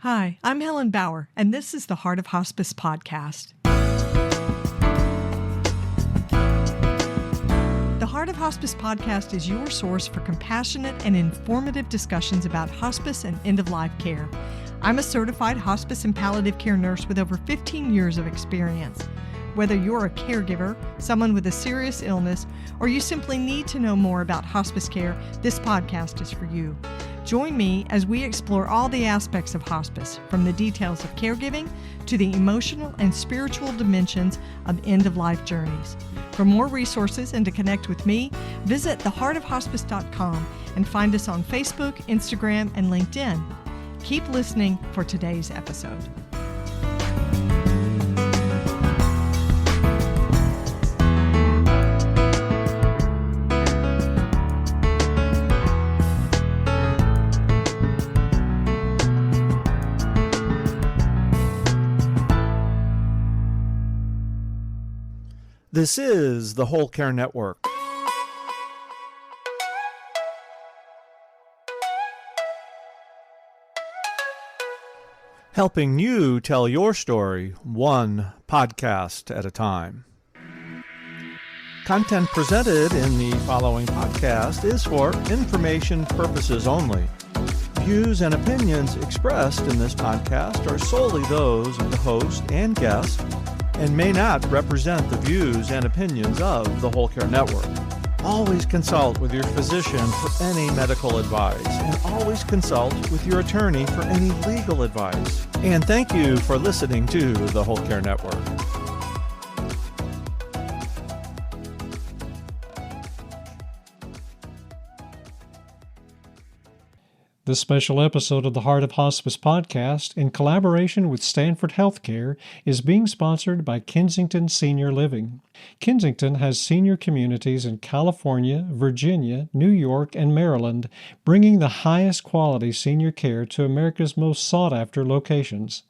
Hi, I'm Helen Bauer, and this is the Heart of Hospice podcast. The Heart of Hospice podcast is your source for compassionate and informative discussions about hospice and end-of-life care. I'm a certified hospice and palliative care nurse with over 15 years of experience. Whether you're a caregiver, someone with a serious illness, or you simply need to know more about hospice care, this podcast is for you. Join me as we explore all the aspects of hospice, from the details of caregiving to the emotional and spiritual dimensions of end-of-life journeys. For more resources and to connect with me, visit theheartofhospice.com and find us on Facebook, Instagram, and LinkedIn. Keep listening for today's episode. This is the Whole Care Network. Helping you tell your story one podcast at a time. Content presented in the following podcast is for information purposes only. Views and opinions expressed in this podcast are solely those of the host and guest and may not represent the views and opinions of the Whole Care Network. Always consult with your physician for any medical advice, and always consult with your attorney for any legal advice. And thank you for listening to the Whole Care Network. This special episode of the Heart of Hospice podcast, in collaboration with Stanford Healthcare, is being sponsored by Kensington Senior Living. Kensington has senior communities in California, Virginia, New York, and Maryland, bringing the highest quality senior care to America's most sought-after locations.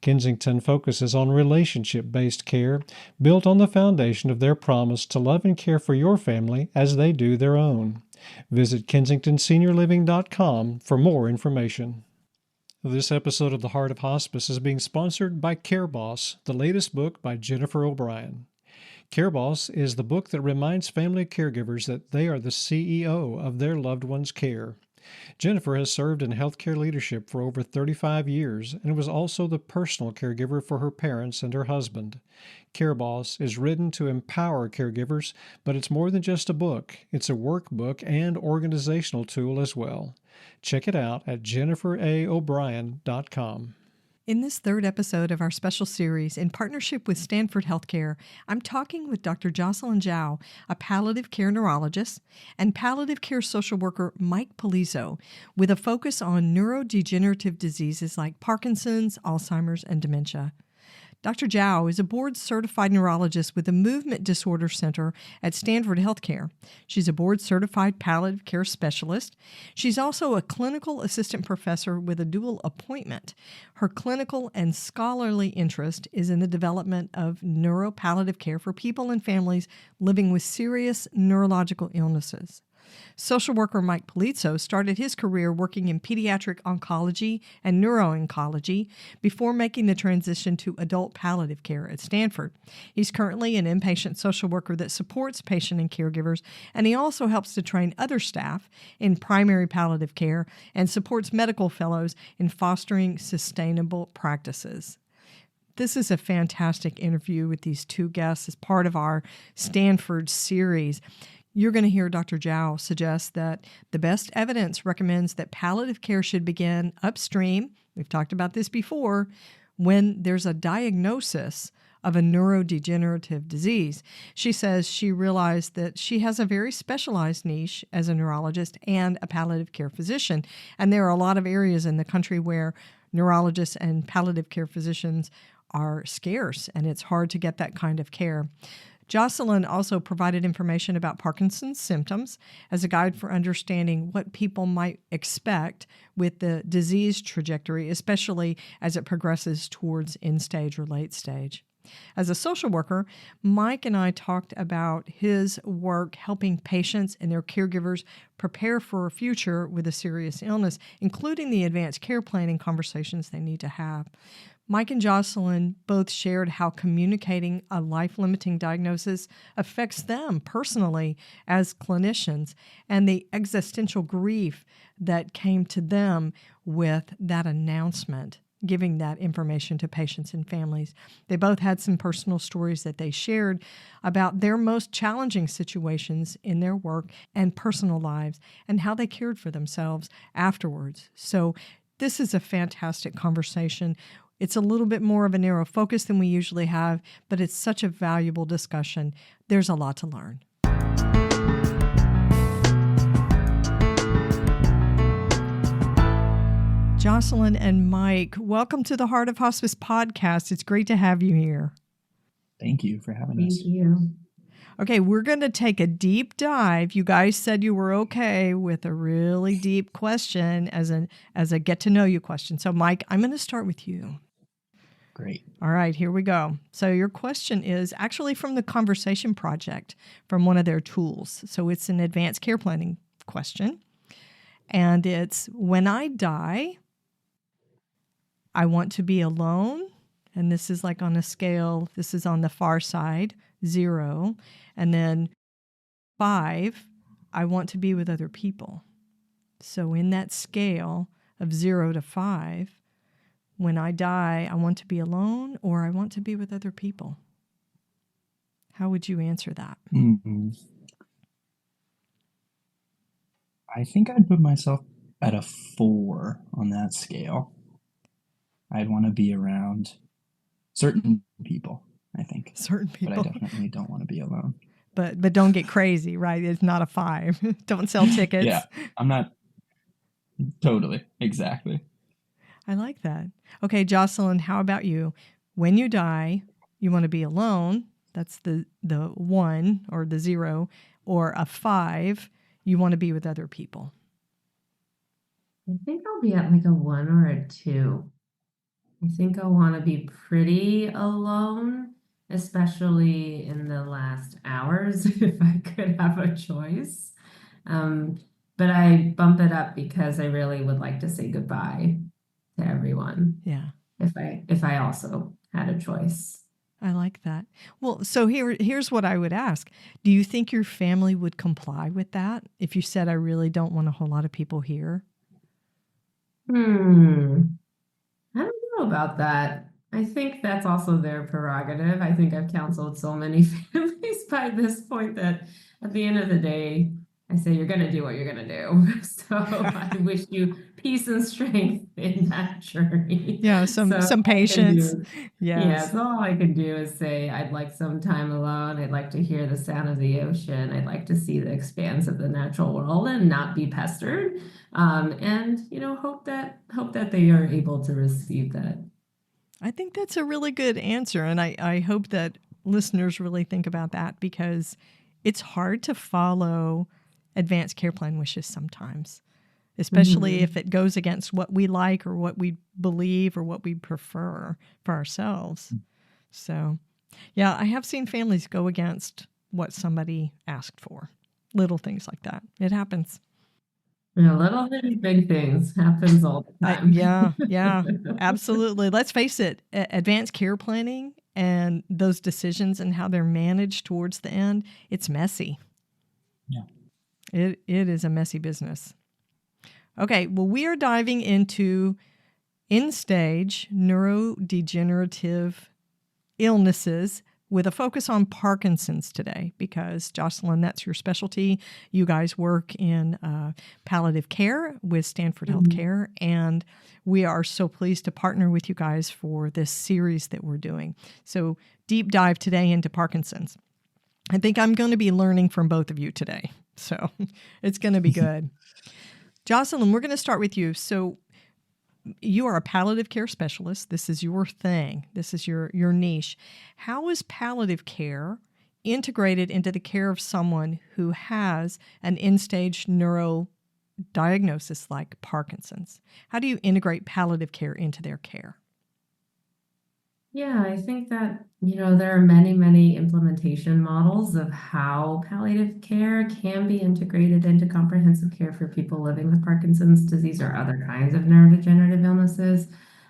Kensington focuses on relationship-based care, built on the foundation of their promise to love and care for your family as they do their own. Visit KensingtonSeniorLiving.com for more information. This episode of The Heart of Hospice is being sponsored by Care Boss, the latest book by Jennifer O'Brien. Care Boss is the book that reminds family caregivers that they are the CEO of their loved one's care. Jennifer has served in healthcare leadership for over 35 years and was also the personal caregiver for her parents and her husband. Care Boss is written to empower caregivers, but it's more than just a book. It's a workbook and organizational tool as well. Check it out at jenniferaobrien.com. In this third episode of our special series, in partnership with Stanford Healthcare, I'm talking with Dr. Jocelyn Jiao, a palliative care neurologist, and palliative care social worker Mike Polisso, with a focus on neurodegenerative diseases like Parkinson's, Alzheimer's, and dementia. Dr. Jiao is a board-certified neurologist with the Movement Disorder Center at Stanford Healthcare. She's a board-certified palliative care specialist. She's also a clinical assistant professor with a dual appointment. Her clinical and scholarly interest is in the development of neuropalliative care for people and families living with serious neurological illnesses. Social worker Mike Polisso started his career working in pediatric oncology and neuro-oncology before making the transition to adult palliative care at Stanford. He's currently an inpatient social worker that supports patient and caregivers, and he also helps to train other staff in primary palliative care and supports medical fellows in fostering sustainable practices. This is a fantastic interview with these two guests as part of our Stanford series. You're going to hear Dr. Jiao suggest that the best evidence recommends that palliative care should begin upstream, we've talked about this before, when there's a diagnosis of a neurodegenerative disease. She says she realized that she has a very specialized niche as a neurologist and a palliative care physician, and there are a lot of areas in the country where neurologists and palliative care physicians are scarce, and it's hard to get that kind of care. Jocelyn also provided information about Parkinson's symptoms as a guide for understanding what people might expect with the disease trajectory, especially as it progresses towards end stage or late stage. As a social worker, Mike and I talked about his work helping patients and their caregivers prepare for a future with a serious illness, including the advanced care planning conversations they need to have. Mike and Jocelyn both shared how communicating a life-limiting diagnosis affects them personally as clinicians and the existential grief that came to them with that announcement, giving that information to patients and families. They both had some personal stories that they shared about their most challenging situations in their work and personal lives and how they cared for themselves afterwards. So this is a fantastic conversation. It's a little bit more of a narrow focus than we usually have, but it's such a valuable discussion. There's a lot to learn. Jocelyn and Mike, welcome to the Heart of Hospice podcast. It's great to have you here. Thank you for having us. Thank you. Okay, we're going to take a deep dive. You guys said you were okay with a really deep question as a get-to-know-you question. So, Mike, I'm going to start with you. Great. All right, here we go. So your question is actually from the Conversation Project, from one of their tools. So it's an advanced care planning question. And it's, when I die, I want to be alone. And this is like on a scale, this is on the far side, 0. And then 5, I want to be with other people. So in that scale of 0 to 5, when I die, I want to be alone or I want to be with other people. How would you answer that? Mm-hmm. I think I'd put myself at a 4 on that scale. I'd want to be around certain people, I think. Certain people. But I definitely don't want to be alone. But don't get crazy, right? It's not a 5. Don't sell tickets. Yeah, I'm not totally. Exactly. I like that. Okay, Jocelyn, how about you? When you die, you want to be alone. That's the 1 or the 0, or a 5, you want to be with other people. I think I'll be at like a 1 or a 2. I think I'll want to be pretty alone, especially in the last hours, if I could have a choice. But I bump it up because I really would like to say goodbye to everyone. Yeah. If I also had a choice. I like that. Well, so here's what I would ask. Do you think your family would comply with that if you said, I really don't want a whole lot of people here? I don't know about that. I think that's also their prerogative. I think I've counseled so many families by this point that at the end of the day, I say, you're going to do what you're going to do. So I wish you peace and strength in that journey. Yeah, some patience. Yes. So all I can do is say, I'd like some time alone. I'd like to hear the sound of the ocean. I'd like to see the expanse of the natural world and not be pestered. And, hope that they are able to receive that. I think that's a really good answer. And I hope that listeners really think about that, because it's hard to follow advanced care plan wishes sometimes, especially if it goes against what we like or what we believe or what we prefer for ourselves. So, yeah, I have seen families go against what somebody asked for. Little things like that. It happens. Little things, big things happens all the time. Yeah, absolutely. Let's face it, advanced care planning and those decisions and how they're managed towards the end, it's messy. Yeah. It is a messy business. Okay, well, we are diving into end-stage neurodegenerative illnesses with a focus on Parkinson's today, because, Jocelyn, that's your specialty. You guys work in palliative care with Stanford Healthcare, and we are so pleased to partner with you guys for this series that we're doing. So deep dive today into Parkinson's. I think I'm going to be learning from both of you today, so it's going to be good. Jocelyn, we're going to start with you. So you are a palliative care specialist. This is your thing. This is your niche. How is palliative care integrated into the care of someone who has an end-stage neuro diagnosis like Parkinson's? How do you integrate palliative care into their care? Yeah, I think that, there are many, many implementation models of how palliative care can be integrated into comprehensive care for people living with Parkinson's disease or other kinds of neurodegenerative illnesses.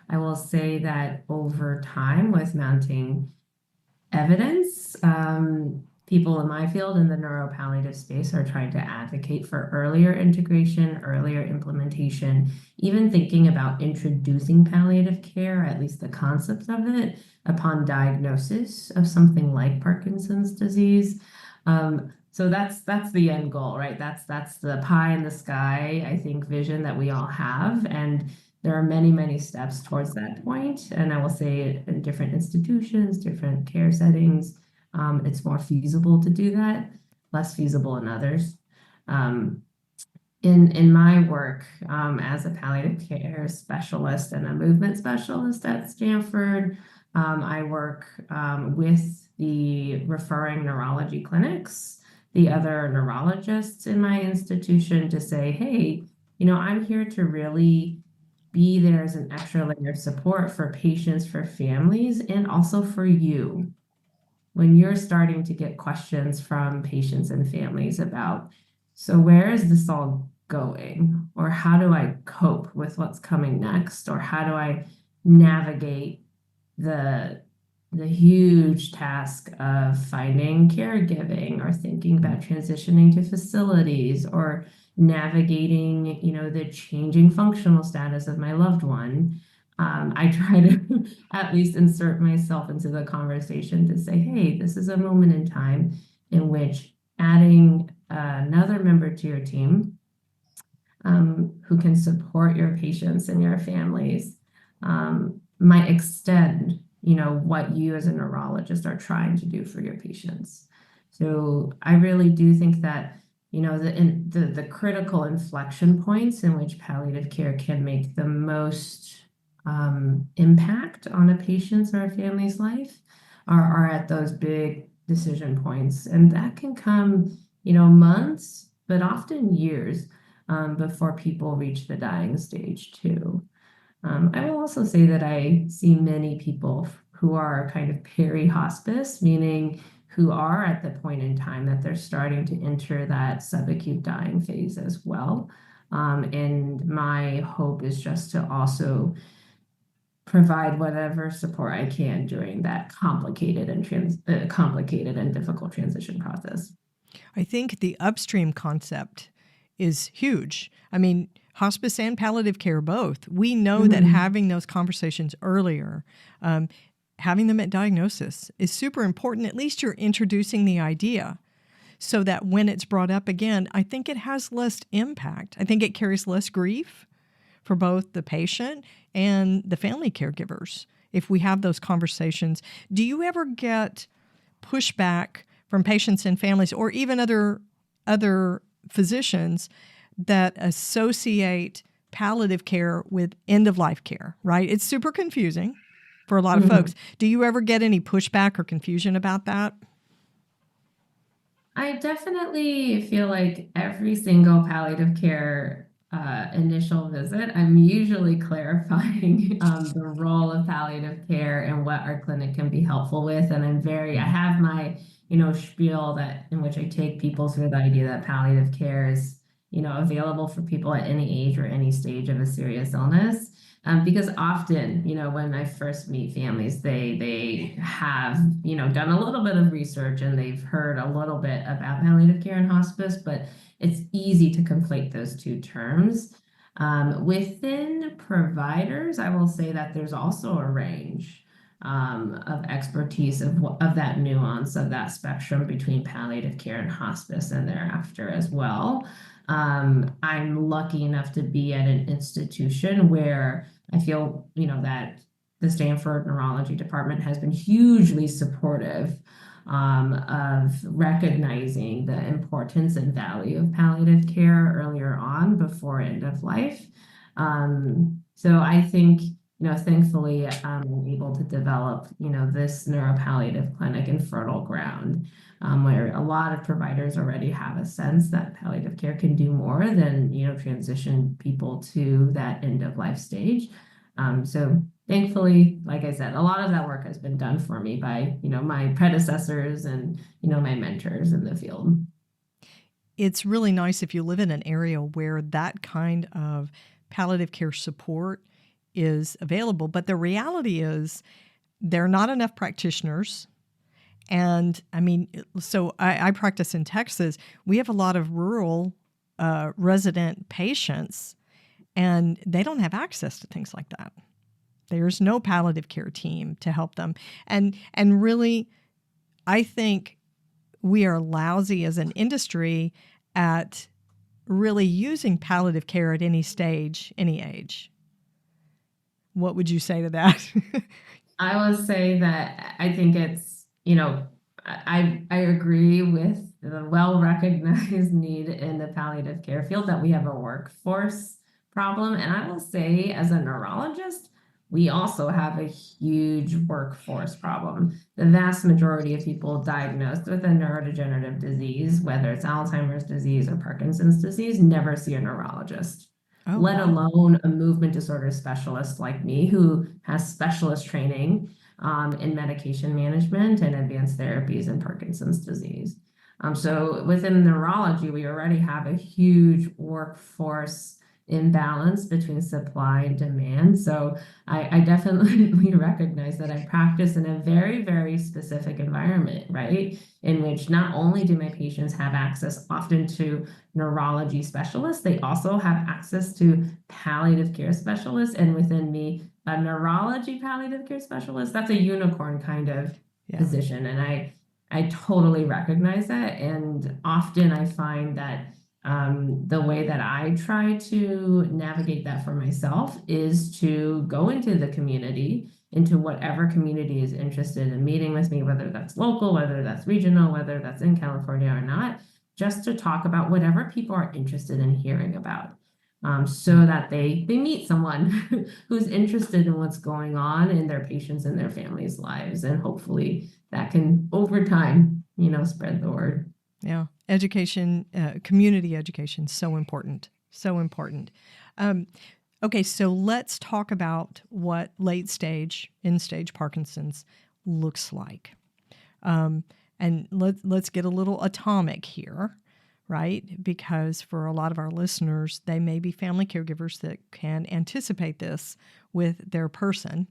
I will say that over time, with mounting evidence. People in my field in the neuropalliative space are trying to advocate for earlier integration, earlier implementation, even thinking about introducing palliative care, at least the concept of it, upon diagnosis of something like Parkinson's disease. So that's the end goal, right? That's the pie in the sky, I think, vision that we all have. And there are many, many steps towards that point, and I will say in different institutions, different care settings, it's more feasible to do that, less feasible in others. Um, in my work as a palliative care specialist and a movement specialist at Stanford, I work with the referring neurology clinics, the other neurologists in my institution to say, hey, I'm here to really be there as an extra layer of support for patients, for families, and also for you when you're starting to get questions from patients and families about, so where is this all going? Or how do I cope with what's coming next? Or how do I navigate the the huge task of finding caregiving or thinking about transitioning to facilities or navigating, the changing functional status of my loved one. I try to at least insert myself into the conversation to say, hey, this is a moment in time in which adding another member to your team who can support your patients and your families might extend, what you as a neurologist are trying to do for your patients. So I really do think that, the critical inflection points in which palliative care can make the most impact on a patient's or a family's life are at those big decision points. And that can come, months, but often years before people reach the dying stage too. I will also say that I see many people who are kind of peri-hospice, meaning who are at the point in time that they're starting to enter that subacute dying phase as well. And my hope is just to also provide whatever support I can during that complicated and difficult transition process. I think the upstream concept is huge. I mean, hospice and palliative care both. We know that having those conversations earlier, having them at diagnosis is super important. At least you're introducing the idea so that when it's brought up again, I think it has less impact. I think it carries less grief for both the patient and the family caregivers if we have those conversations. Do you ever get pushback from patients and families or even other physicians that associate palliative care with end-of-life care, right? It's super confusing for a lot of folks. Do you ever get any pushback or confusion about that? I definitely feel like every single palliative care initial visit, I'm usually clarifying the role of palliative care and what our clinic can be helpful with. And I have my, spiel that in which I take people through the idea that palliative care is, available for people at any age or any stage of a serious illness. Because often, when I first meet families, they have, done a little bit of research and they've heard a little bit about palliative care and hospice, but it's easy to conflate those two terms. Within providers, I will say that there's also a range of expertise of that nuance of that spectrum between palliative care and hospice and thereafter as well. I'm lucky enough to be at an institution where I feel, that the Stanford Neurology Department has been hugely supportive of recognizing the importance and value of palliative care earlier on before end of life. So I think, thankfully, I'm able to develop, this neuropalliative clinic in fertile ground where a lot of providers already have a sense that palliative care can do more than, transition people to that end of life stage. So thankfully, like I said, a lot of that work has been done for me by, my predecessors and, my mentors in the field. It's really nice if you live in an area where that kind of palliative care support is available. But the reality is there are not enough practitioners. And I mean, so I practice in Texas. We have a lot of rural resident patients, and they don't have access to things like that. There's no palliative care team to help them. And really, I think we are lousy as an industry at really using palliative care at any stage, any age. What would you say to that? I would say that I think it's, I agree with the well-recognized need in the palliative care field that we have a workforce problem. And I will say, as a neurologist, we also have a huge workforce problem. The vast majority of people diagnosed with a neurodegenerative disease, whether it's Alzheimer's disease or Parkinson's disease, never see a neurologist. Let alone a movement disorder specialist like me who has specialist training in medication management and advanced therapies in Parkinson's disease. So within neurology, we already have a huge workforce imbalance between supply and demand. So I definitely recognize that I practice in a very, very specific environment, right? In which not only do my patients have access often to neurology specialists, they also have access to palliative care specialists. And within me, a neurology palliative care specialist, that's a unicorn kind of position. And I totally recognize that. And often I find that the way that I try to navigate that for myself is to go into the community, into whatever community is interested in meeting with me, whether that's local, whether that's regional, whether that's in California or not, just to talk about whatever people are interested in hearing about. So that they meet someone who's interested in what's going on in their patients and their families' lives. And hopefully that can, over time, spread the word. Yeah. Education, community education, so important. So important. Okay, so let's talk about what late stage, end stage Parkinson's looks like. And let's get a little atomic here, right? Because for a lot of our listeners, they may be family caregivers that can anticipate this with their person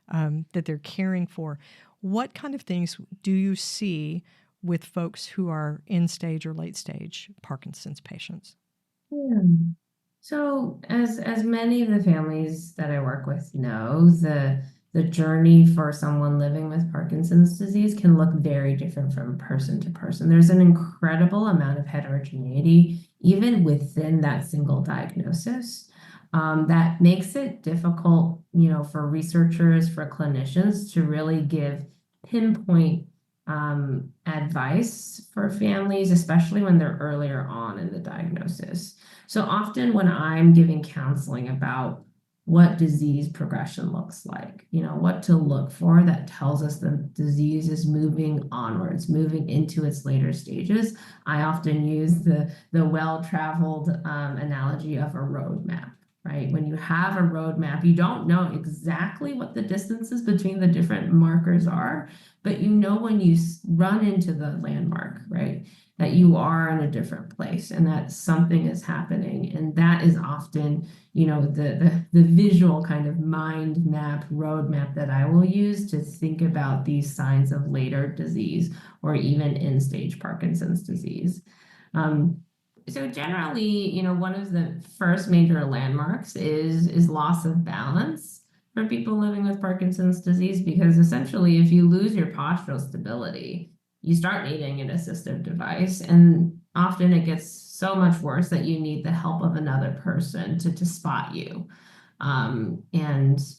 that they're caring for. What kind of things do you see with folks who are in stage or late stage Parkinson's patients? So as many of the families that I work with know, the journey for someone living with Parkinson's disease can look very different from person to person. There's an incredible amount of heterogeneity, even within that single diagnosis, that makes it difficult, for researchers, for clinicians to really give pinpoint advice for families, especially when they're earlier on in the diagnosis. So often when I'm giving counseling about what disease progression looks like, what to look for that tells us the disease is moving onwards, moving into its later stages, I often use the well-traveled analogy of a roadmap. Right? When you have a roadmap, you don't know exactly what the distances between the different markers are, but when you run into the landmark, right, that you are in a different place and that something is happening. And that is often, the visual kind of mind map, roadmap that I will use to think about these signs of later disease or even end-stage Parkinson's disease. So generally, one of the first major landmarks is loss of balance for people living with Parkinson's disease, because essentially if you lose your postural stability, you start needing an assistive device, and often it gets so much worse that you need the help of another person to spot you. That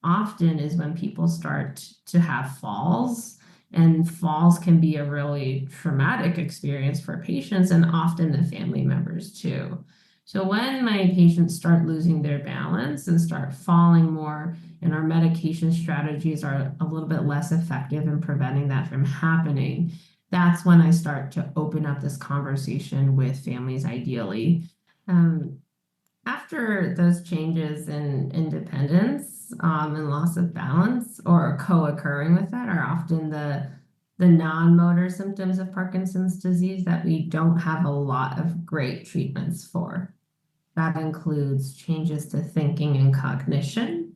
often is when people start to have falls. And falls can be a really traumatic experience for patients and often the family members too. So when my patients start losing their balance and start falling more, and our medication strategies are a little bit less effective in preventing that from happening, that's when I start to open up this conversation with families ideally. After those changes in independence and loss of balance or co-occurring with that are often the non-motor symptoms of Parkinson's disease that we don't have a lot of great treatments for. That includes changes to thinking and cognition,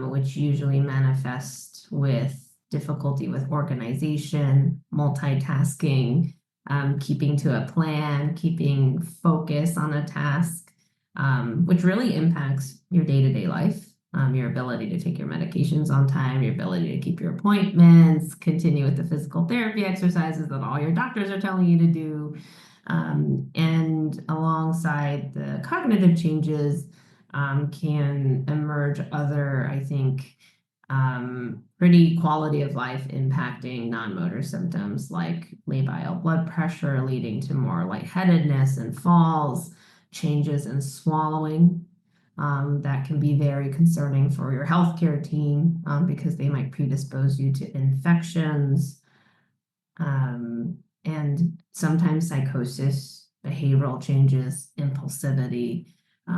which usually manifest with difficulty with organization, multitasking, keeping to a plan, keeping focus on a task, which really impacts your day-to-day life, your ability to take your medications on time, your ability to keep your appointments, continue with the physical therapy exercises that all your doctors are telling you to do. And alongside the cognitive changes, can emerge other, I think, pretty quality of life impacting non-motor symptoms like labile blood pressure leading to more lightheadedness and falls, changes in swallowing. That can be very concerning for your healthcare team because they might predispose you to infections, and sometimes psychosis, behavioral changes, impulsivity.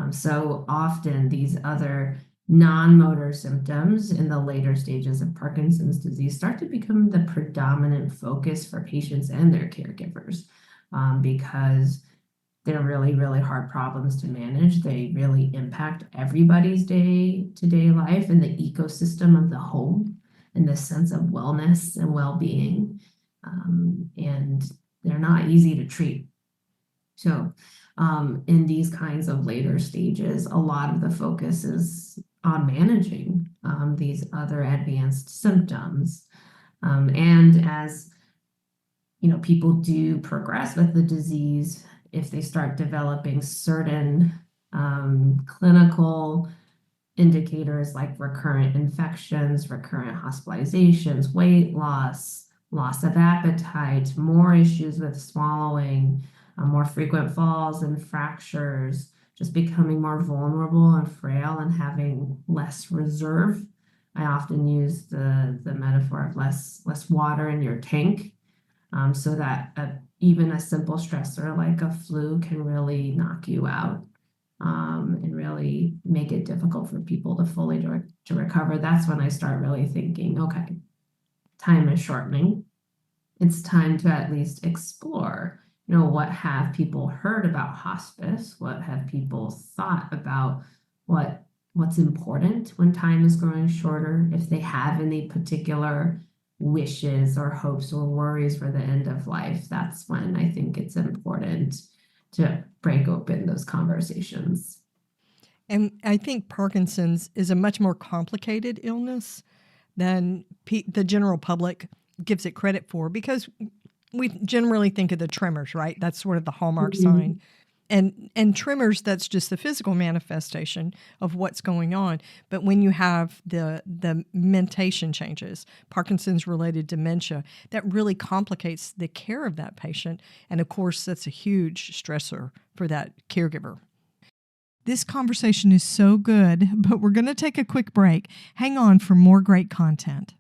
So often these other non-motor symptoms in the later stages of Parkinson's disease start to become the predominant focus for patients and their caregivers because they're really, really hard problems to manage. They really impact everybody's day-to-day life and the ecosystem of the home and the sense of wellness and well-being. And they're not easy to treat. So in these kinds of later stages, a lot of the focus is on managing these other advanced symptoms. And as people do progress with the disease, if they start developing certain clinical indicators like recurrent infections, recurrent hospitalizations, weight loss, loss of appetite, more issues with swallowing, more frequent falls and fractures, just becoming more vulnerable and frail and having less reserve. I often use the metaphor of less water in your tank, so that even a simple stressor like a flu can really knock you out and really make it difficult for people to fully to recover. That's when I start really thinking, okay, time is shortening. It's time to at least explore, what have people heard about hospice? What have people thought about what's important when time is growing shorter? If they have any particular wishes or hopes or worries for the end of life, that's when I think it's important to break open those conversations. And I think Parkinson's is a much more complicated illness than the general public gives it credit for, because we generally think of the tremors, right? That's sort of the hallmark sign. And tremors, that's just the physical manifestation of what's going on. But when you have the mentation changes, Parkinson's-related dementia, that really complicates the care of that patient. And of course, that's a huge stressor for that caregiver. This conversation is so good, but we're going to take a quick break. Hang on for more great content.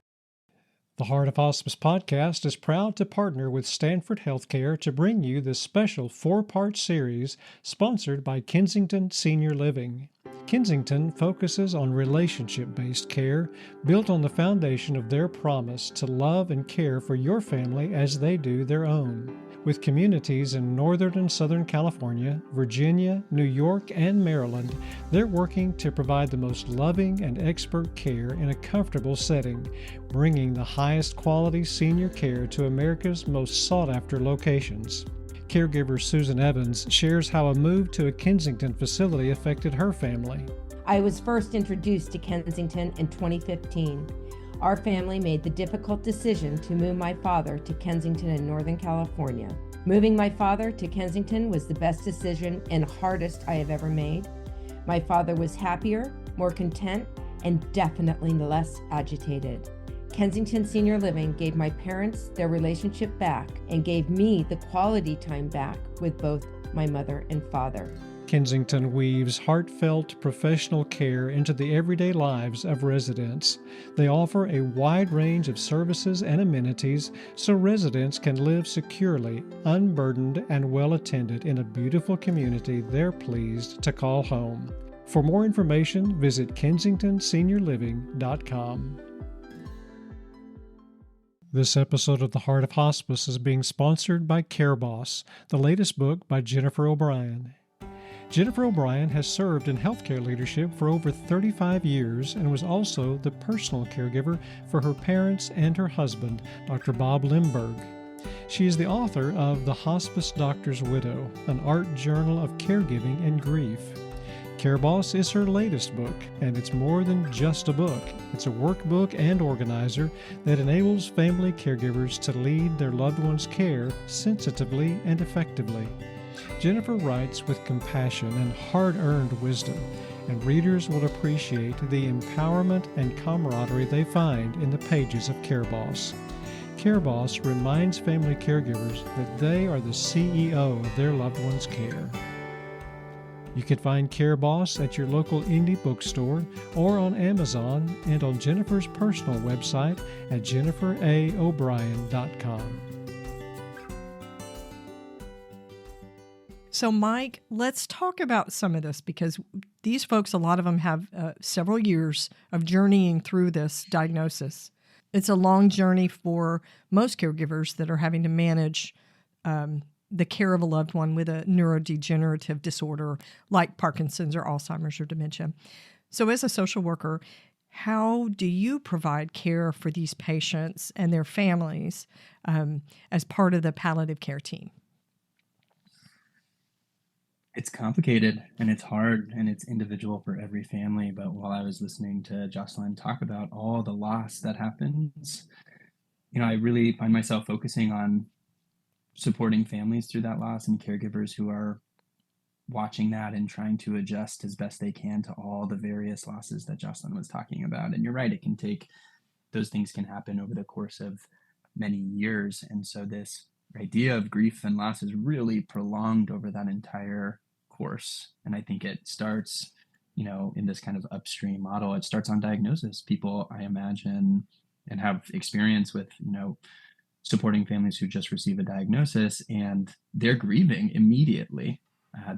The Heart of Hospice podcast is proud to partner with Stanford Healthcare to bring you this special 4-part series sponsored by Kensington Senior Living. Kensington focuses on relationship-based care built on the foundation of their promise to love and care for your family as they do their own. With communities in Northern and Southern California, Virginia, New York, and Maryland, they're working to provide the most loving and expert care in a comfortable setting, bringing the highest quality senior care to America's most sought-after locations. Caregiver Susan Evans shares how a move to a Kensington facility affected her family. I was first introduced to Kensington in 2015. Our family made the difficult decision to move my father to Kensington in Northern California. Moving my father to Kensington was the best decision and hardest I have ever made. My father was happier, more content, and definitely less agitated. Kensington Senior Living gave my parents their relationship back and gave me the quality time back with both my mother and father. Kensington weaves heartfelt professional care into the everyday lives of residents. They offer a wide range of services and amenities so residents can live securely, unburdened, and well attended in a beautiful community they're pleased to call home. For more information, visit kensingtonseniorliving.com. This episode of The Heart of Hospice is being sponsored by CareBoss, the latest book by Jennifer O'Brien. Jennifer O'Brien has served in healthcare leadership for over 35 years and was also the personal caregiver for her parents and her husband, Dr. Bob Limberg. She is the author of The Hospice Doctor's Widow, an art journal of caregiving and grief. CareBoss is her latest book, and it's more than just a book. It's a workbook and organizer that enables family caregivers to lead their loved ones' care sensitively and effectively. Jennifer writes with compassion and hard-earned wisdom, and readers will appreciate the empowerment and camaraderie they find in the pages of CareBoss. CareBoss reminds family caregivers that they are the CEO of their loved one's care. You can find CareBoss at your local indie bookstore or on Amazon and on Jennifer's personal website at jenniferaobrien.com. So, Mike, let's talk about some of this, because these folks, a lot of them have several years of journeying through this diagnosis. It's a long journey for most caregivers that are having to manage the care of a loved one with a neurodegenerative disorder like Parkinson's or Alzheimer's or dementia. So, as a social worker, how do you provide care for these patients and their families as part of the palliative care team? It's complicated and it's hard and it's individual for every family. But while I was listening to Jocelyn talk about all the loss that happens, I really find myself focusing on supporting families through that loss and caregivers who are watching that and trying to adjust as best they can to all the various losses that Jocelyn was talking about. And you're right, those things can happen over the course of many years. And so this idea of grief and loss is really prolonged over that entire course. And I think it starts, in this kind of upstream model. It starts on diagnosis. People, I imagine, and have experience with, supporting families who just receive a diagnosis, and they're grieving immediately.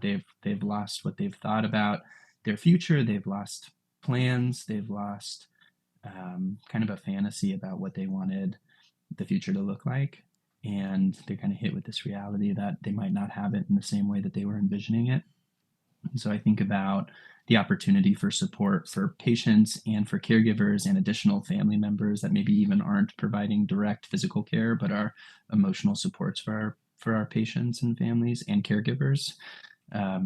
They've lost what they've thought about their future. They've lost plans. They've lost kind of a fantasy about what they wanted the future to look like. And they're kind of hit with this reality that they might not have it in the same way that they were envisioning it. And so I think about the opportunity for support for patients and for caregivers and additional family members that maybe even aren't providing direct physical care, but are emotional supports for our patients and families and caregivers. I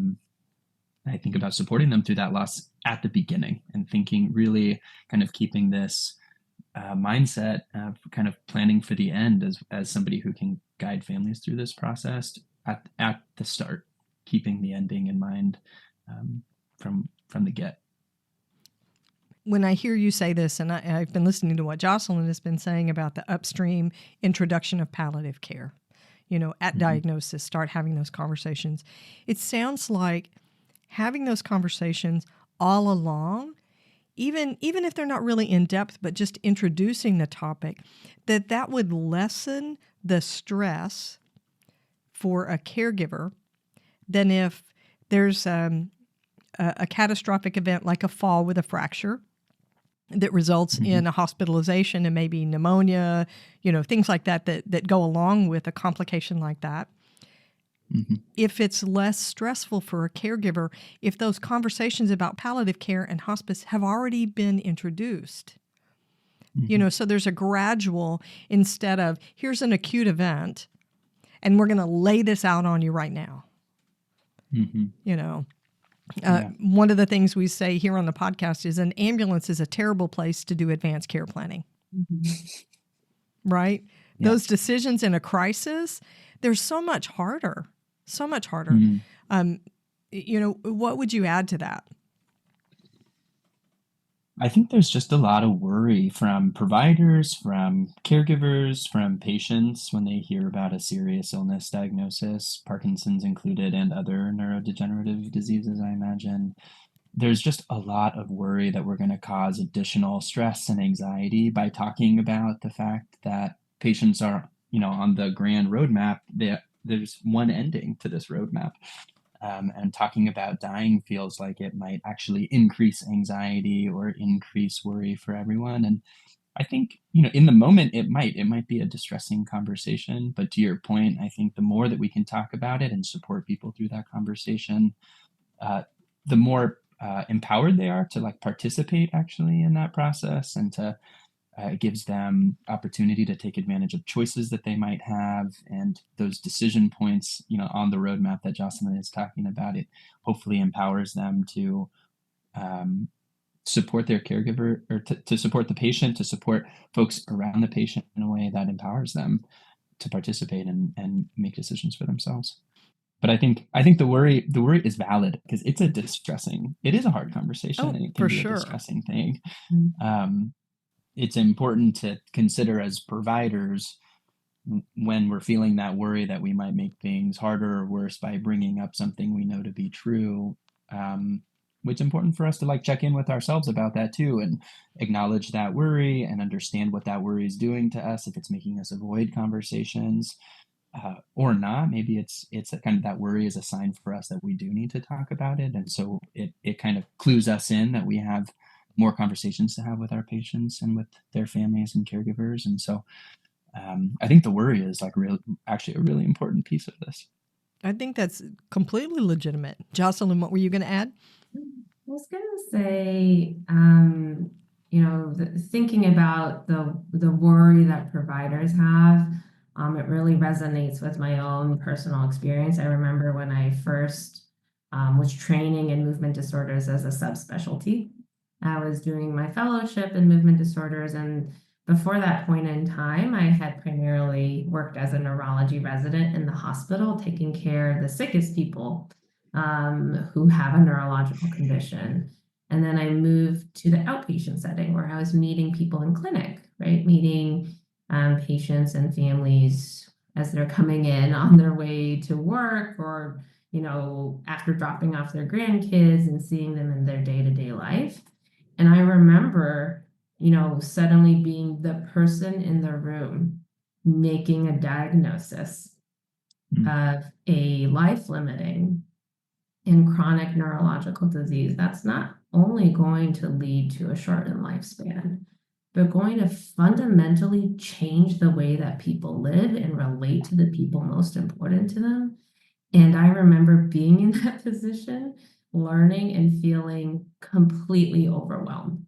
think about supporting them through that loss at the beginning and thinking really kind of keeping this mindset of kind of planning for the end as somebody who can guide families through this process at the start, keeping the ending in mind from the get. When I hear you say this, and I've been listening to what Jocelyn has been saying about the upstream introduction of palliative care, at diagnosis, start having those conversations. It sounds like having those conversations all along, even if they're not really in depth, but just introducing the topic, that would lessen the stress for a caregiver than if there's a catastrophic event like a fall with a fracture that results in a hospitalization and maybe pneumonia, things like that go along with a complication like that. If it's less stressful for a caregiver, if those conversations about palliative care and hospice have already been introduced, so there's a gradual, instead of here's an acute event and we're going to lay this out on you right now. One of the things we say here on the podcast is an ambulance is a terrible place to do advanced care planning. Right? Yeah. Those decisions in a crisis, they're so much harder. What would you add to that? I think there's just a lot of worry from providers, from caregivers, from patients when they hear about a serious illness diagnosis, Parkinson's included, and other neurodegenerative diseases, I imagine. There's just a lot of worry that we're going to cause additional stress and anxiety by talking about the fact that patients are, on the grand roadmap. There's one ending to this roadmap. And talking about dying feels like it might actually increase anxiety or increase worry for everyone. And I think, in the moment, it might be a distressing conversation. But to your point, I think the more that we can talk about it and support people through that conversation, the more empowered they are to participate actually in that process, and to it gives them opportunity to take advantage of choices that they might have, and those decision points, on the roadmap that Jocelyn is talking about. It hopefully empowers them to support their caregiver, or to support the patient, to support folks around the patient in a way that empowers them to participate and make decisions for themselves. But I think the worry is valid, because it is a hard conversation, and it can for be sure. a distressing thing. It's important to consider as providers, when we're feeling that worry that we might make things harder or worse by bringing up something we know to be true. It's important for us to check in with ourselves about that too, and acknowledge that worry and understand what that worry is doing to us, if it's making us avoid conversations or not. Maybe it's kind of that worry is a sign for us that we do need to talk about it. And so it kind of clues us in that we have more conversations to have with our patients and with their families and caregivers. And so I think the worry is actually a really important piece of this. I think that's completely legitimate. Jocelyn, what were you going to add? I was going to say, thinking about the worry that providers have, it really resonates with my own personal experience. I remember when I first was training in movement disorders as a subspecialty. I was doing my fellowship in movement disorders, and before that point in time, I had primarily worked as a neurology resident in the hospital, taking care of the sickest people who have a neurological condition. And then I moved to the outpatient setting, where I was meeting people in clinic, right? Meeting patients and families as they're coming in on their way to work, or, after dropping off their grandkids, and seeing them in their day-to-day life. And I remember, suddenly being the person in the room making a diagnosis of a life-limiting and chronic neurological disease that's not only going to lead to a shortened lifespan, but going to fundamentally change the way that people live and relate to the people most important to them. And I remember being in that position, learning and feeling completely overwhelmed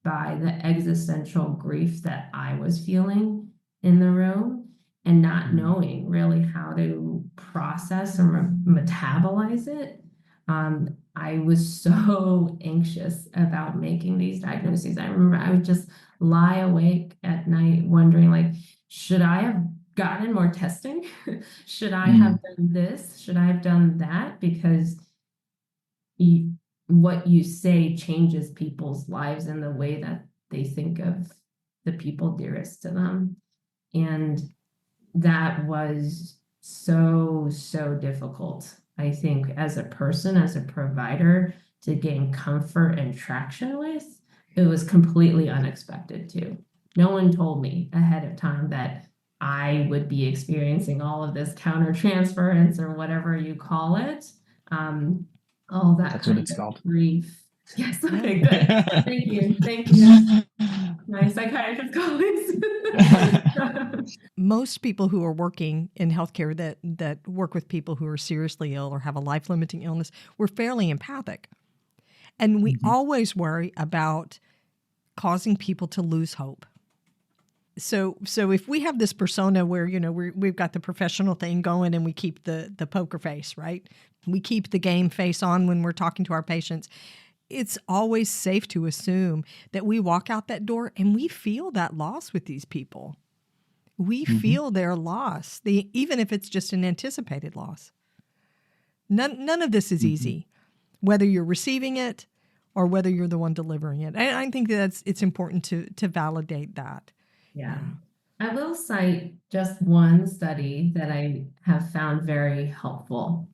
by the existential grief that I was feeling in the room, and not knowing really how to process or metabolize it. I was so anxious about making these diagnoses. I remember I would just lie awake at night wondering, should I have gotten more testing? Should I have done this? Should I have done that? Because what you say changes people's lives in the way that they think of the people dearest to them. And that was so difficult, I think, as a person, as a provider, to gain comfort and traction with. It was completely unexpected too. No one told me ahead of time that I would be experiencing all of this countertransference, or whatever you call it. All that That's kind what it's of called. Grief. Yes. Okay, good. Thank you. My psychiatrist colleagues. Most people who are working in healthcare that work with people who are seriously ill or have a life-limiting illness, we're fairly empathic. And we always worry about causing people to lose hope. So if we have this persona where, we've got the professional thing going, and we keep the poker face, right? We keep the game face on when we're talking to our patients. It's always safe to assume that we walk out that door and we feel that loss with these people. We feel their loss, even if it's just an anticipated loss. None of this is easy, whether you're receiving it or whether you're the one delivering it. And I think it's important to validate that. Yeah. I will cite just one study that I have found very helpful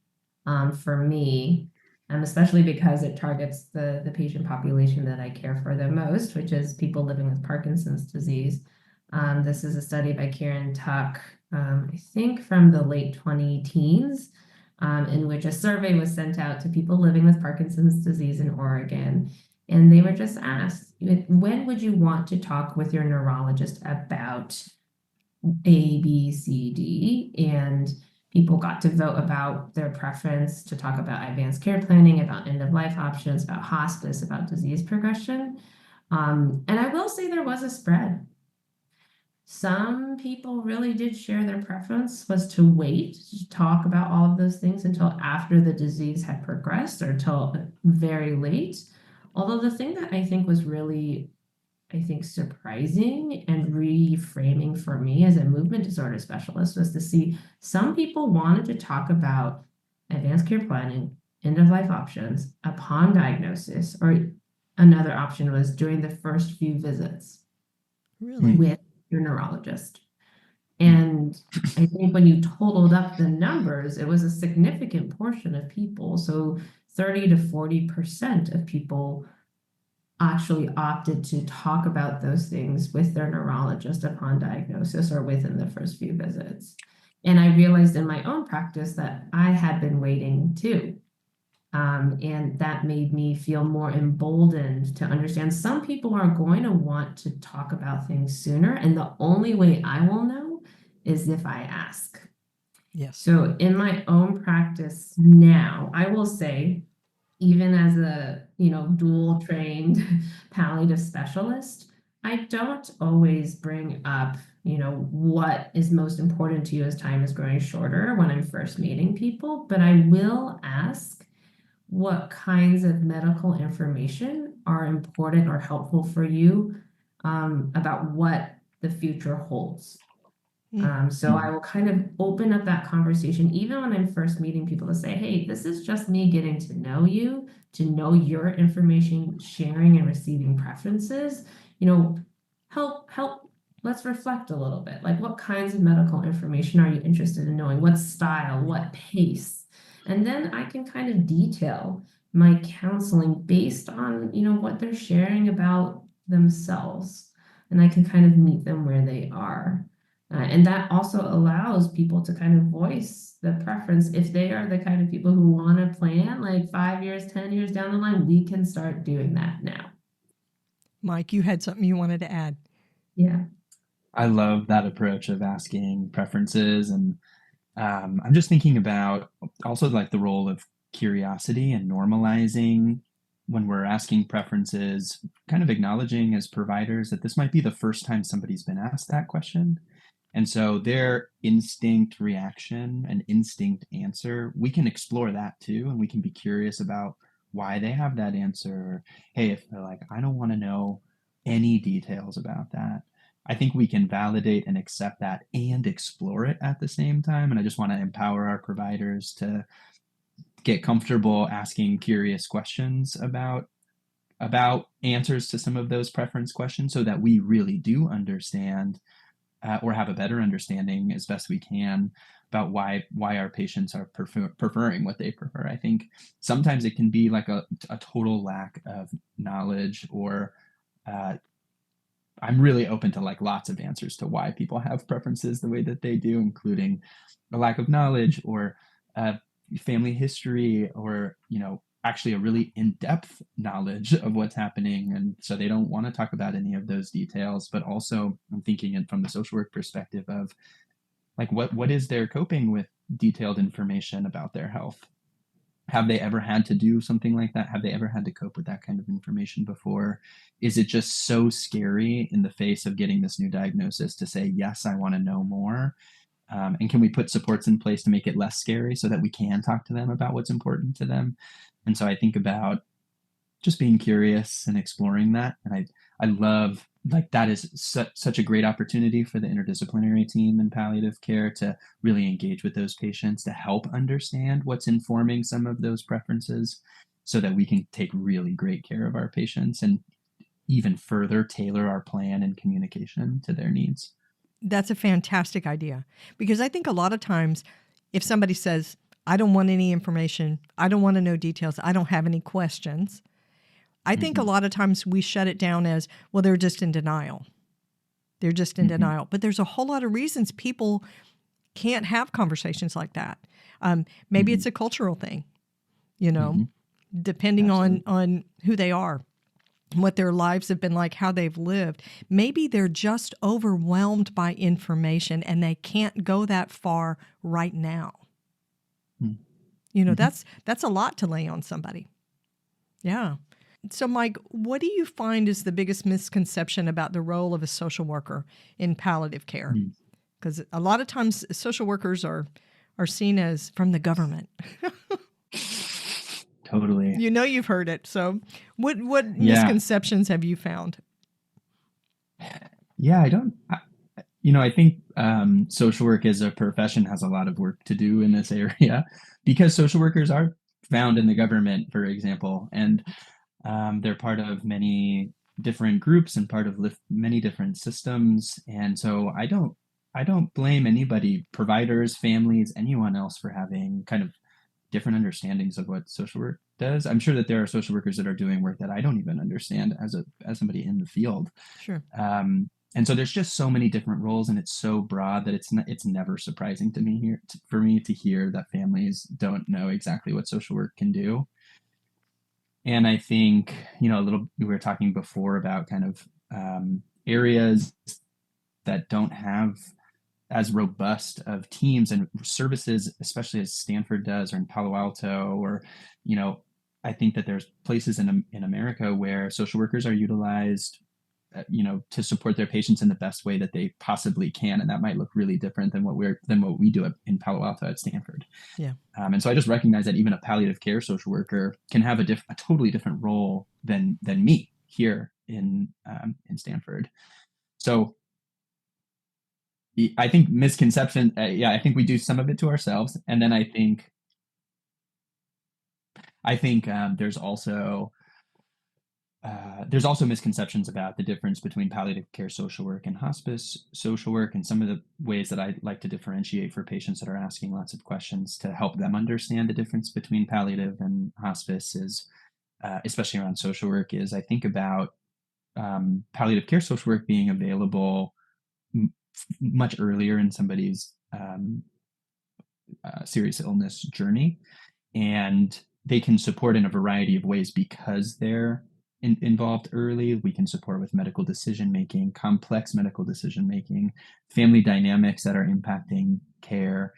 for me, especially because it targets the patient population that I care for the most, which is people living with Parkinson's disease. This is a study by Kieran Tuck, I think from the late 20-teens, in which a survey was sent out to people living with Parkinson's disease in Oregon. And they were just asked, when would you want to talk with your neurologist about A, B, C, D? And people got to vote about their preference to talk about advanced care planning, about end-of-life options, about hospice, about disease progression. And I will say there was a spread. Some people really did share their preference was to wait to talk about all of those things until after the disease had progressed or until very late. Although the thing that I think was really, surprising and reframing for me as a movement disorder specialist was to see some people wanted to talk about advanced care planning, end-of-life options upon diagnosis, or another option was during the first few visits with your neurologist. And I think when you totaled up the numbers, it was a significant portion of people. So 30 to 40% of people actually opted to talk about those things with their neurologist upon diagnosis or within the first few visits. And I realized in my own practice that I had been waiting too. And that made me feel more emboldened to understand some people are going to want to talk about things sooner. And the only way I will know is if I ask. Yes. So in my own practice now, I will say, even as a, dual trained palliative specialist, I don't always bring up, what is most important to you as time is growing shorter when I'm first meeting people, but I will ask what kinds of medical information are important or helpful for you about what the future holds. So I will kind of open up that conversation, even when I'm first meeting people, to say, hey, this is just me getting to know you, to know your information, sharing and receiving preferences, help, let's reflect a little bit. Like, what kinds of medical information are you interested in knowing? What style, what pace? And then I can kind of detail my counseling based on, what they're sharing about themselves. And I can kind of meet them where they are. And that also allows people to kind of voice the preference. If they are the kind of people who want to plan like 5 years, 10 years down the line, we can start doing that now. Mike, you had something you wanted to add. Yeah. I love that approach of asking preferences. And I'm just thinking about also like the role of curiosity and normalizing when we're asking preferences, kind of acknowledging as providers that this might be the first time somebody's been asked that question. And so their instinct reaction and instinct answer, we can explore that too. And we can be curious about why they have that answer. Or, hey, if they're like, I don't want to know any details about that, I think we can validate and accept that and explore it at the same time. And I just want to empower our providers to get comfortable asking curious questions about answers to some of those preference questions so that we really do understand or have a better understanding as best we can about why our patients are preferring what they prefer. I think sometimes it can be like a total lack of knowledge, or I'm really open to like lots of answers to why people have preferences the way that they do, including a lack of knowledge or family history, or actually a really in-depth knowledge of what's happening, and so they don't want to talk about any of those details. But also I'm thinking it from the social work perspective of like what is their coping with detailed information about their health? Have they ever had to do something like that? Have they ever had to cope with that kind of information before? Is it just so scary in the face of getting this new diagnosis to say, yes, I want to know more? And can we put supports in place to make it less scary so that we can talk to them about what's important to them? And so I think about just being curious and exploring that. And I love, like, that is such a great opportunity for the interdisciplinary team in palliative care to really engage with those patients, to help understand what's informing some of those preferences. so that we can take really great care of our patients and even further tailor our plan and communication to their needs. That's a fantastic idea, because I think a lot of times if somebody says, I don't want any information, I don't want to know details, I don't have any questions, I think a lot of times we shut it down as, well, they're just in denial. They're just in denial. But there's a whole lot of reasons people can't have conversations like that. Maybe it's a cultural thing, depending on who they are, what their lives have been like, how they've lived. Maybe they're just overwhelmed by information and they can't go that far right now. That's a lot to lay on somebody. Yeah. So, Mike, what do you find is the biggest misconception about the role of a social worker in palliative care? Because a lot of times social workers are seen as from the government. Totally. You've heard it. So what misconceptions have you found? Yeah, I think social work as a profession has a lot of work to do in this area, because social workers are found in the government, for example, and they're part of many different groups and part of many different systems. And so I don't blame anybody, providers, families, anyone else, for having kind of different understandings of what social work does. I'm sure that there are social workers that are doing work that I don't even understand as somebody in the field. Sure. And so there's just so many different roles, and it's so broad that it's never surprising to me for me to hear that families don't know exactly what social work can do. And I think, we were talking before about kind of areas that don't have as robust of teams and services, especially as Stanford does, or in Palo Alto, or, I think that there's places in America where social workers are utilized, to support their patients in the best way that they possibly can. And that might look really different than what we do in Palo Alto at Stanford. Yeah. And so I just recognize that even a palliative care social worker can have a totally different role than me here in Stanford. So I think misconception, I think we do some of it to ourselves. And then I think there's also misconceptions about the difference between palliative care social work and hospice social work, and some of the ways that I like to differentiate for patients that are asking lots of questions to help them understand the difference between palliative and hospice is, especially around social work, is I think about palliative care social work being available much earlier in somebody's serious illness journey, and they can support in a variety of ways because they're involved early. We can support with medical decision making, complex medical decision making, family dynamics that are impacting care,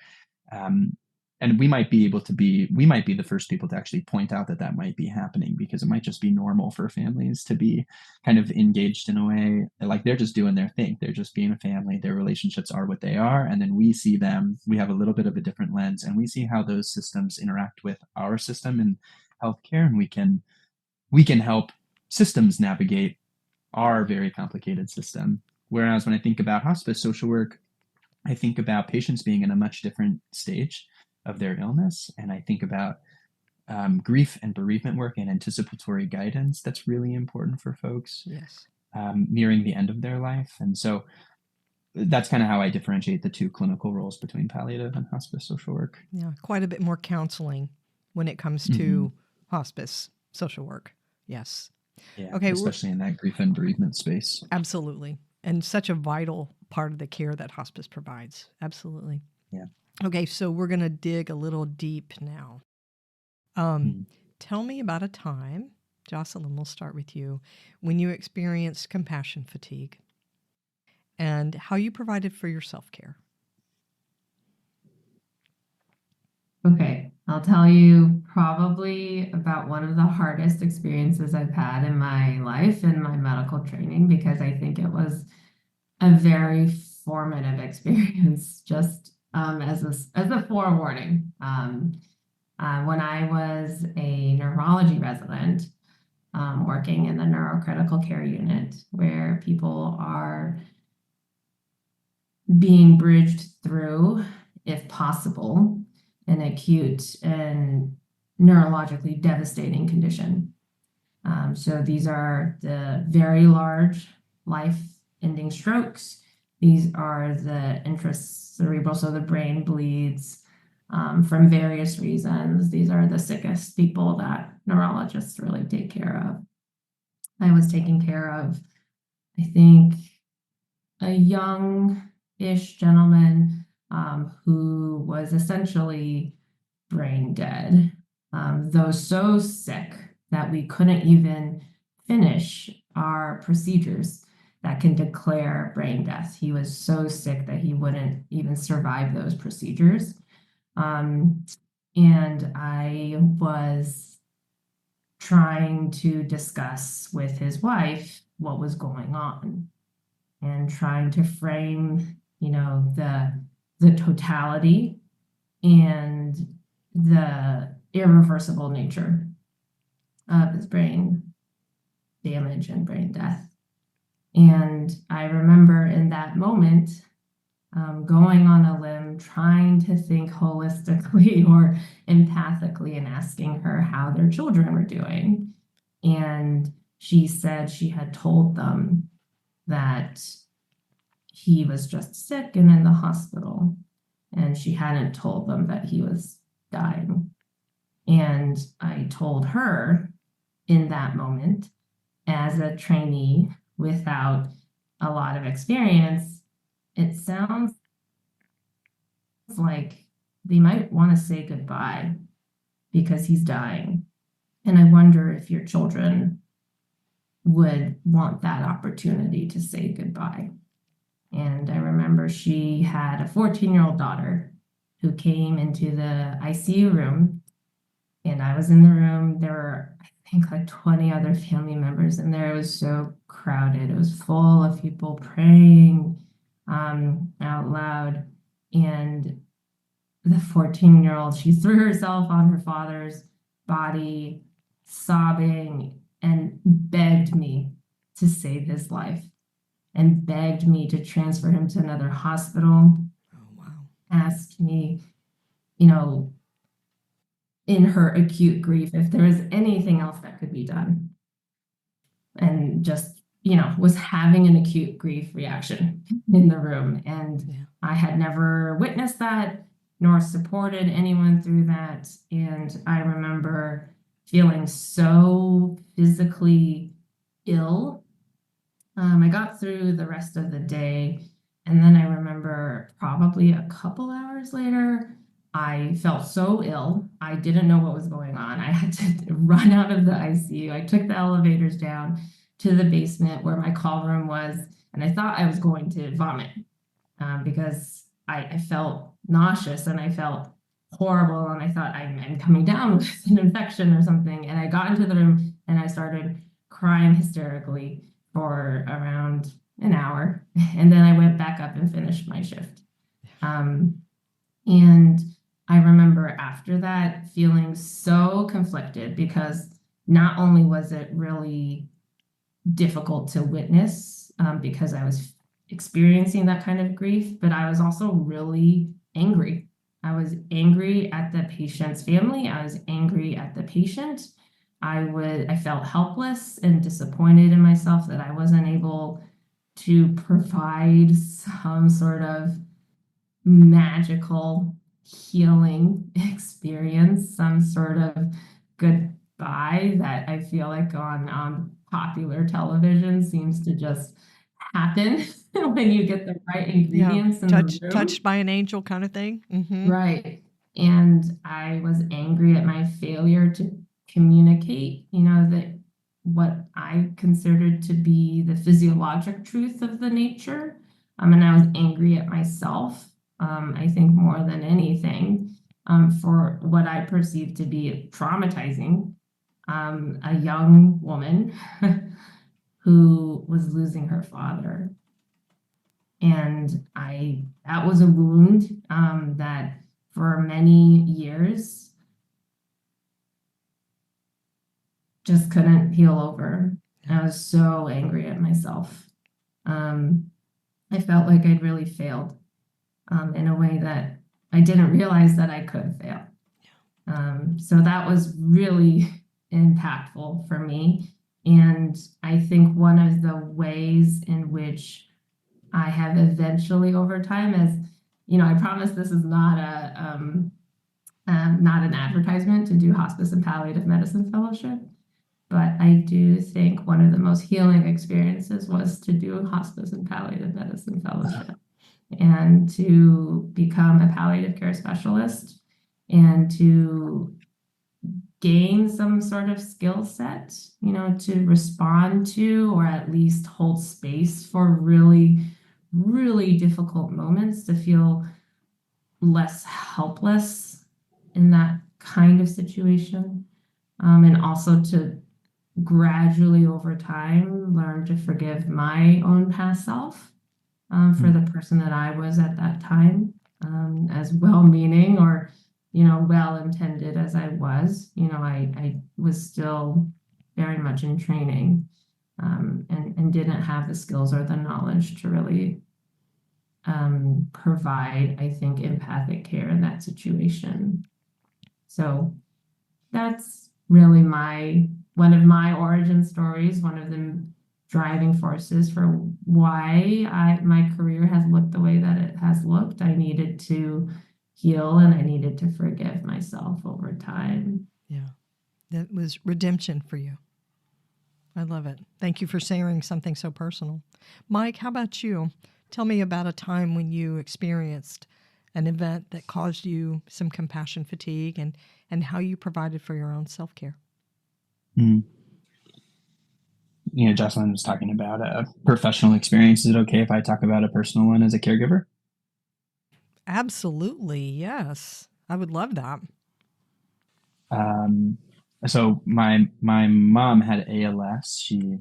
and we might be the first people to actually point out that might be happening, because it might just be normal for families to be kind of engaged in a way like they're just doing their thing. They're just being a family. Their relationships are what they are. And then we see them, we have a little bit of a different lens, and we see how those systems interact with our system in healthcare. And we can help systems navigate our very complicated system. Whereas when I think about hospice social work, I think about patients being in a much different stage of their illness. And I think about grief and bereavement work and anticipatory guidance that's really important for folks. Yes. Nearing the end of their life. And so that's kind of how I differentiate the two clinical roles between palliative and hospice social work. Yeah, quite a bit more counseling when it comes to hospice social work. Yes. Yeah, okay, especially in that grief and bereavement space. Absolutely. And such a vital part of the care that hospice provides. Absolutely. Yeah. Okay, so we're going to dig a little deep now. Tell me about a time, Jocelyn, we'll start with you, when you experienced compassion fatigue and how you provided for your self-care. Okay, I'll tell you probably about one of the hardest experiences I've had in my life in my medical training, because I think it was a very formative experience, just as a forewarning. When I was a neurology resident, working in the neurocritical care unit, where people are being bridged through, if possible, an acute and neurologically devastating condition. So these are the very large life-ending strokes. These are the intracerebral, so the brain bleeds from various reasons. These are the sickest people that neurologists really take care of. I was taking care of, I think, a young-ish gentleman who was essentially brain dead, though so sick that we couldn't even finish our procedures that can declare brain death. He was so sick that he wouldn't even survive those procedures. And I was trying to discuss with his wife what was going on and trying to frame, the totality and the irreversible nature of his brain damage and brain death. And I remember in that moment going on a limb, trying to think holistically or empathically and asking her how their children were doing. And she said she had told them that he was just sick and in the hospital, and she hadn't told them that he was dying. And I told her in that moment, as a trainee without a lot of experience, it sounds like they might want to say goodbye because he's dying. And I wonder if your children would want that opportunity to say goodbye. And I remember she had a 14-year-old daughter who came into the ICU room, and I was in the room. There were, I think, like 20 other family members in there. It was so crowded. It was full of people praying out loud. And the 14-year-old, she threw herself on her father's body, sobbing, and begged me to save his life and begged me to transfer him to another hospital. Oh, wow. Asked me, in her acute grief, if there was anything else that could be done. And just, was having an acute grief reaction in the room. And I had never witnessed that nor supported anyone through that. And I remember feeling so physically ill. I got through the rest of the day, and then I remember probably a couple hours later, I felt so ill. I didn't know what was going on. I had to run out of the ICU. I took the elevators down to the basement where my call room was, and I thought I was going to vomit because I felt nauseous and I felt horrible, and I thought I'm coming down with an infection or something. And I got into the room and I started crying hysterically for around an hour, and then I went back up and finished my shift. And I remember after that feeling so conflicted because not only was it really difficult to witness because I was experiencing that kind of grief, but I was also really angry. I was angry at the patient's family. I was angry at the patient. I felt helpless and disappointed in myself that I wasn't able to provide some sort of magical healing experience, some sort of goodbye that I feel like on popular television seems to just happen when you get the right ingredients in the room. Touched by an angel kind of thing. Mm-hmm. Right. And I was angry at my failure to communicate, that what I considered to be the physiologic truth of the nature. And I was angry at myself, I think more than anything, for what I perceived to be traumatizing, a young woman who was losing her father. And that was a wound that for many years just couldn't heal over. I was so angry at myself. I felt like I'd really failed in a way that I didn't realize that I could fail. So that was really impactful for me. And I think one of the ways in which I have eventually over time is, I promise this is not an advertisement to do hospice and palliative medicine fellowship, but I do think one of the most healing experiences was to do a hospice and palliative medicine fellowship and to become a palliative care specialist and to gain some sort of skill set, to respond to or at least hold space for really, really difficult moments, to feel less helpless in that kind of situation. And also to gradually over time learn to forgive my own past self for the person that I was at that time, as well-meaning or well-intended as I was. I was still very much in training, and didn't have the skills or the knowledge to really provide, I think, empathic care in that situation. So that's really one of my origin stories, one of the driving forces for why my career has looked the way that it has looked. I needed to heal and I needed to forgive myself over time. Yeah, that was redemption for you. I love it. Thank you for sharing something so personal. Mike, how about you? Tell me about a time when you experienced an event that caused you some compassion fatigue and how you provided for your own self-care. Jocelyn was talking about a professional experience. Is it okay if I talk about a personal one as a caregiver? Absolutely, yes. I would love that. So my mom had ALS. She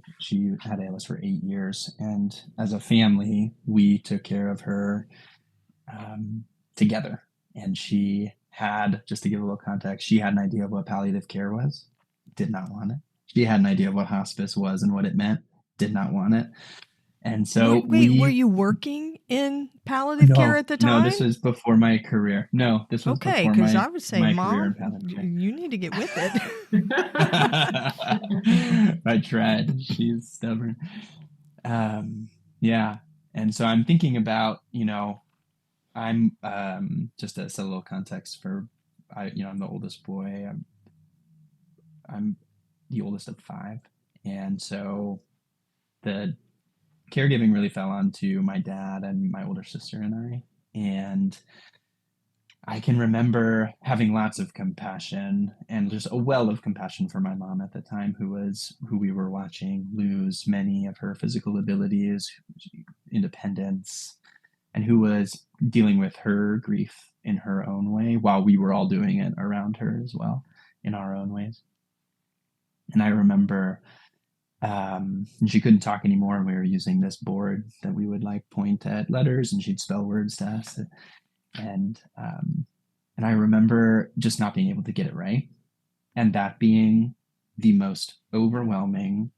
had ALS for 8 years, and as a family, we took care of her together. And she had, just to give a little context, she had an idea of what palliative care was, did not want it. She had an idea of what hospice was and what it meant, did not want it. And so were you working in palliative care at the time? No, this was before my career. No, this was okay, before because I would say, my Mom, career in palliative care. You need to get with it. I tried. She's stubborn. Yeah. And so I'm thinking about, I'm just to set a little context for, I'm the oldest boy. I'm the oldest of 5, and so the caregiving really fell onto my dad and my older sister and I. And I can remember having lots of compassion and just a well of compassion for my mom at the time, who we were watching lose many of her physical abilities, independence, and who was dealing with her grief in her own way while we were all doing it around her as well in our own ways. And I remember she couldn't talk anymore, and we were using this board that we would point at letters and she'd spell words to us. And I remember just not being able to get it right, and that being the most overwhelming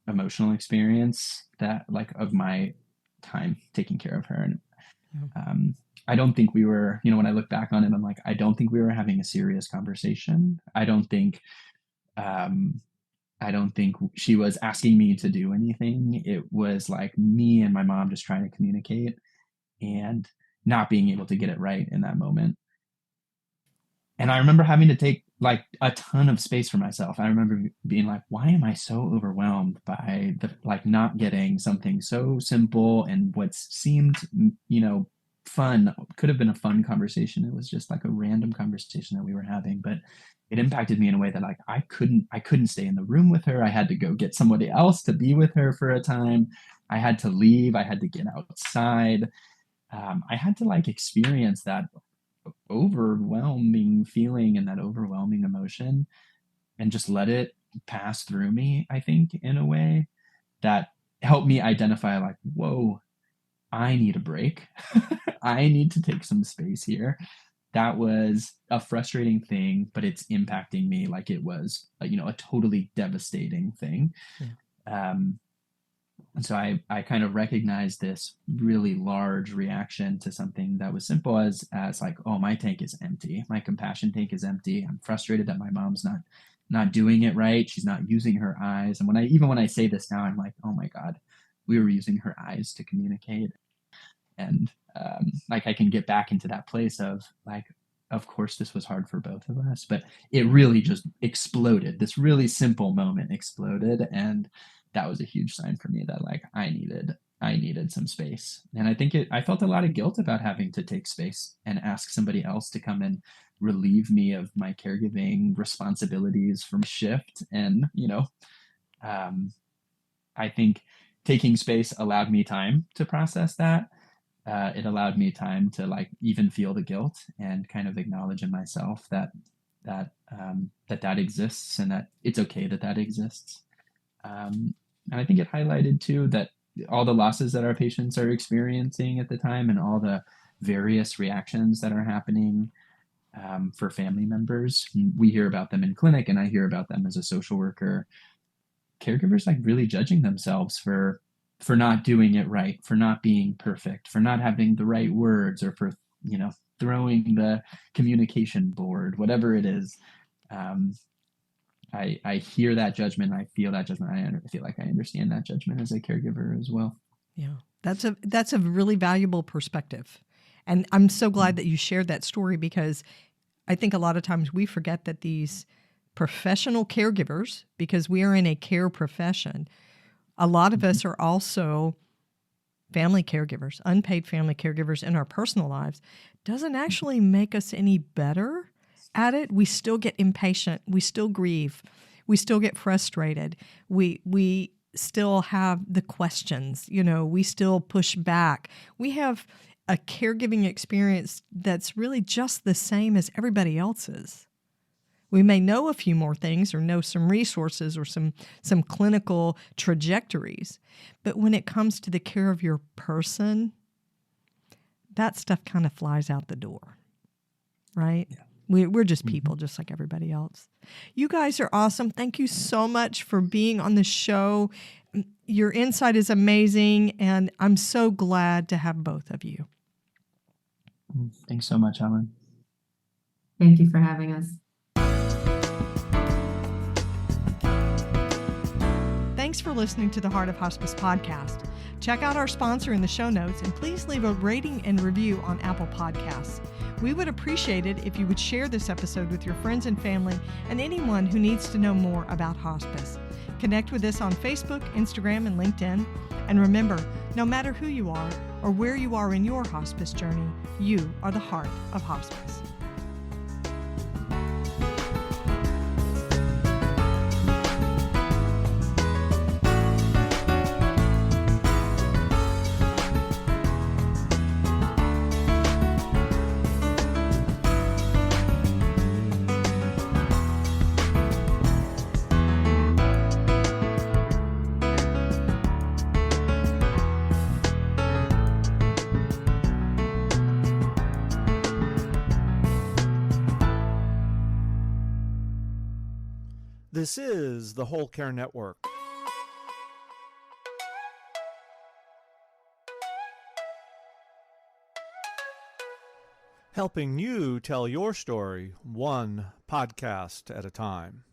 emotional experience of my time taking care of her. And I don't think we were, when I look back on it, I'm like, I don't think we were having a serious conversation. I don't think she was asking me to do anything. It was like me and my mom just trying to communicate and not being able to get it right in that moment. And I remember having to take a ton of space for myself. I remember being like, why am I so overwhelmed by not getting something so simple and what seemed, fun, could have been a fun conversation. It was just a random conversation that we were having, but it impacted me in a way that I couldn't stay in the room with her. I had to go get somebody else to be with her for a time. I had to leave. I had to get outside. I had to experience that overwhelming feeling and that overwhelming emotion and just let it pass through me, I think, in a way that helped me identify whoa, I need a break. I need to take some space here. That was a frustrating thing, but it's impacting me like it was a totally devastating thing. Yeah. And so I kind of recognized this really large reaction to something that was simple as like, oh, my tank is empty. My compassion tank is empty. I'm frustrated that my mom's not doing it right. She's not using her eyes. And when I say this now, I'm like, oh my God, we were using her eyes to communicate. And like I can get back into that place of like, of course this was hard for both of us, but it really just exploded. This really simple moment exploded, and that was a huge sign for me that like I needed some space. And I felt a lot of guilt about having to take space and ask somebody else to come and relieve me of my caregiving responsibilities from shift. And I think taking space allowed me time to process that. It allowed me time to like even feel the guilt and kind of acknowledge in myself that exists, and that it's okay that exists. And I think it highlighted too that all the losses that our patients are experiencing at the time, and all the various reactions that are happening for family members. We hear about them in clinic, and I hear about them as a social worker. Caregivers like really judging themselves for not doing it right, for not being perfect, for not having the right words, or for throwing the communication board, whatever it is. I hear that judgment. I feel that judgment. I feel like I understand that judgment as a caregiver as well. Yeah, that's a really valuable perspective. And I'm so glad that you shared that story, because I think a lot of times we forget that these professional caregivers, because we are in a care profession, a lot of us are also family caregivers, unpaid family caregivers in our personal lives. Doesn't actually make us any better at it. We still get impatient. We still grieve. We still get frustrated. We still have the questions. We still push back. We have a caregiving experience that's really just the same as everybody else's. We may know a few more things, or know some resources, or some clinical trajectories. But when it comes to the care of your person, that stuff kind of flies out the door, right? Yeah. We're just people, just like everybody else. You guys are awesome. Thank you so much for being on the show. Your insight is amazing, and I'm so glad to have both of you. Thanks so much, Ellen. Thank you for having us. Thanks for listening to the Heart of Hospice podcast. Check out our sponsor in the show notes, and please leave a rating and review on Apple Podcasts. We would appreciate it if you would share this episode with your friends and family and anyone who needs to know more about hospice. Connect with us on Facebook, Instagram, and LinkedIn. And remember, no matter who you are or where you are in your hospice journey, you are the heart of hospice. This is the Whole Care Network. Helping you tell your story one podcast at a time.